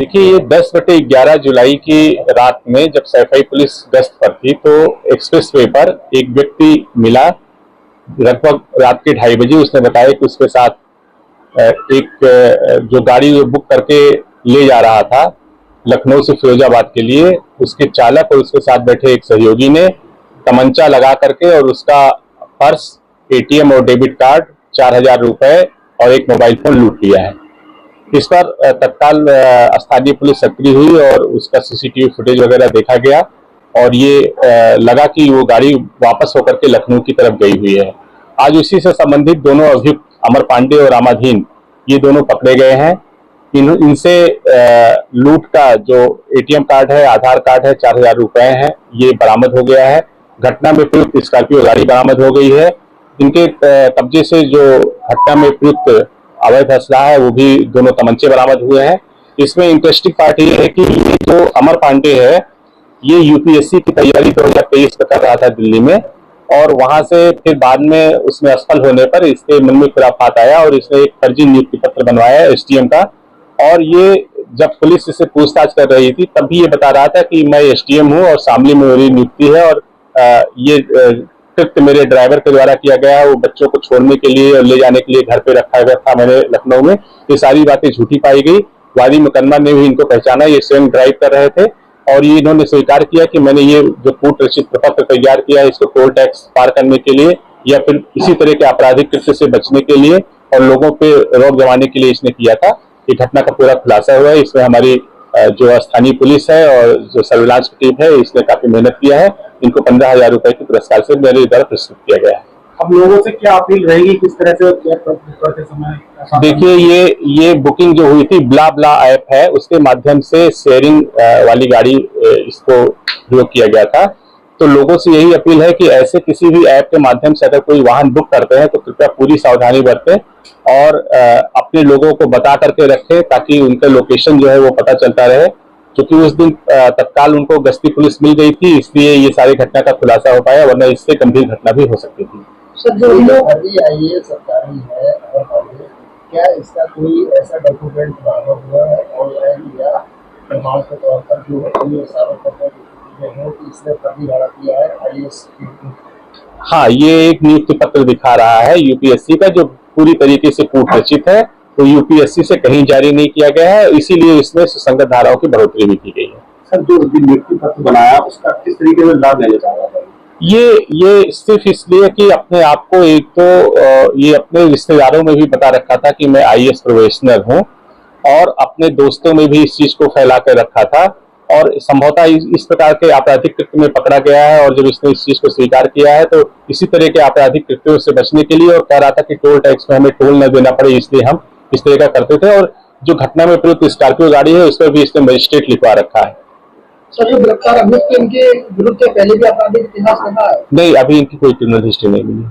देखिए, ये 10/11 जुलाई की रात में जब सैफई पुलिस गश्त पर थी तो एक्सप्रेस वे पर एक व्यक्ति मिला। लगभग रात के 2:30 बजे उसने बताया कि उसके साथ एक जो गाड़ी बुक करके ले जा रहा था लखनऊ से फिरोजाबाद के लिए, उसके चालक और उसके साथ बैठे एक सहयोगी ने तमंचा लगा करके और उसका पर्स, एटीएम और डेबिट कार्ड, 4,000 रुपए और एक मोबाइल फोन लूट लिया है। इस पर तत्काल स्थानीय पुलिस सक्रिय हुई और उसका सीसीटीवी फुटेज वगैरह देखा गया और ये लगा कि वो गाड़ी वापस होकर के लखनऊ की तरफ गई हुई है। आज उसी से संबंधित दोनों अभियुक्त अमर पांडे और रामाधीन, ये दोनों पकड़े गए हैं। इनसे लूट का जो एटीएम कार्ड है, आधार कार्ड है, 4,000 रुपए है, ये बरामद हो गया है। घटना में प्रयुक्त स्कॉर्पियो गाड़ी बरामद हो गई है। इनके कब्जे से जो घटना में प्रयुक्त अवैध असला है वो भी दोनों तमंचे बरामद हुए हैं। इसमें इंटरेस्टिंग पार्ट ये है कि ये जो अमर पांडे है ये यूपीएससी की तैयारी 2023 में कर रहा था दिल्ली में, और वहां से फिर बाद में उसमें असफल होने पर इसके मन में खुराफात आया और इसने एक फर्जी नियुक्ति पत्र बनवाया एसडीएम का। और ये जब पुलिस इससे पूछताछ कर रही थी तब भी ये बता रहा था कि मैं एसडीएम हूँ और शामली में मेरी नियुक्ति है और ये कृत्य मेरे ड्राइवर के द्वारा किया गया है। वो बच्चों को छोड़ने के लिए और ले जाने के लिए घर पे रखा गया था मैंने लखनऊ में। ये सारी बातें झूठी पाई गई। वादी मुकदमा ने भी इनको पहचाना, ये स्वयं ड्राइव कर रहे थे और ये इन्होंने स्वीकार किया कि मैंने ये जो कूट रचित प्रपत्र तैयार किया है इसको टोल टैक्स पार करने के लिए या फिर इसी तरह के आपराधिक कृत्य से बचने के लिए और लोगों पे रौब जमाने के लिए इसने किया था। ये घटना का पूरा खुलासा हुआ है। इसमें हमारी जो स्थानीय पुलिस है और जो सर्विलांस की टीम है इसने काफी मेहनत किया है। इनको 15,000 रुपए के पुरस्कार से मेरे द्वारा प्रस्तुत किया गया है। अब लोगों से क्या अपील रहेगी, किस तरह से करते समय? देखिए, ये बुकिंग जो हुई थी ब्ला ब्ला ऐप है उसके माध्यम से शेयरिंग वाली गाड़ी इसको प्रयोग किया गया था। तो लोगों से यही अपील है कि ऐसे किसी भी ऐप के माध्यम से अगर कोई वाहन बुक करते हैं तो कृपया पूरी सावधानी बरतें और अपने लोगों को बता करके रखें ताकि उनका लोकेशन जो है वो पता चलता रहे। क्योंकि उस दिन तत्काल उनको गश्ती पुलिस मिल गई थी, इसलिए ये सारी घटना का खुलासा हो पाया, वरना इससे गंभीर घटना भी हो सकती थी। सर, जो अभी आईएएस सरकारी है, क्या इसका कोई ऐसा डॉक्यूमेंट बरामद हुआ है ऑनलाइन या प्रमाण के तौर पर जो ये साबित करने की कि इसने फर्जी भाड़ा किया है आईएएस? हाँ, ये एक नियुक्ति पत्र दिखा रहा है यूपीएससी का जो पूरी तरीके से कूट रचित है, तो यूपीएससी से कहीं जारी नहीं किया गया है, इसीलिए इसमें सुसंगत धाराओं की बढ़ोतरी भी की गई है। सर, जो नियुक्ति पत्र बनाया उसका किस तरीके से लाभ लेना चाह रहा था? ये सिर्फ इसलिए कि अपने आप को एक तो ये अपने रिश्तेदारों में भी बता रखा था कि मैं आईएएस प्रोफेशनल हूँ और अपने दोस्तों में भी इस चीज को फैला कर रखा था और संभवतः इस प्रकार के आपराधिक कृत्य में पकड़ा गया है। और जब इसने इस चीज को स्वीकार किया है तो इसी तरह के आपराधिक कृत्यों से बचने के लिए और कह रहा था कि टोल टैक्स में हमें टोल न देना पड़े, इसलिए हम इस तरह का करते थे। और जो घटना में प्रयुक्त स्कॉर्पियो गाड़ी है उस पर भी इसने मजिस्ट्रेट लिखवा रखा है। सर, जो गिरफ्तार अभियुक्त इनके विरुद्ध पहले भी आपराधिक इतिहास रहा है? नहीं, अभी इनकी कोई क्रिमिनल हिस्ट्री नहीं मिली।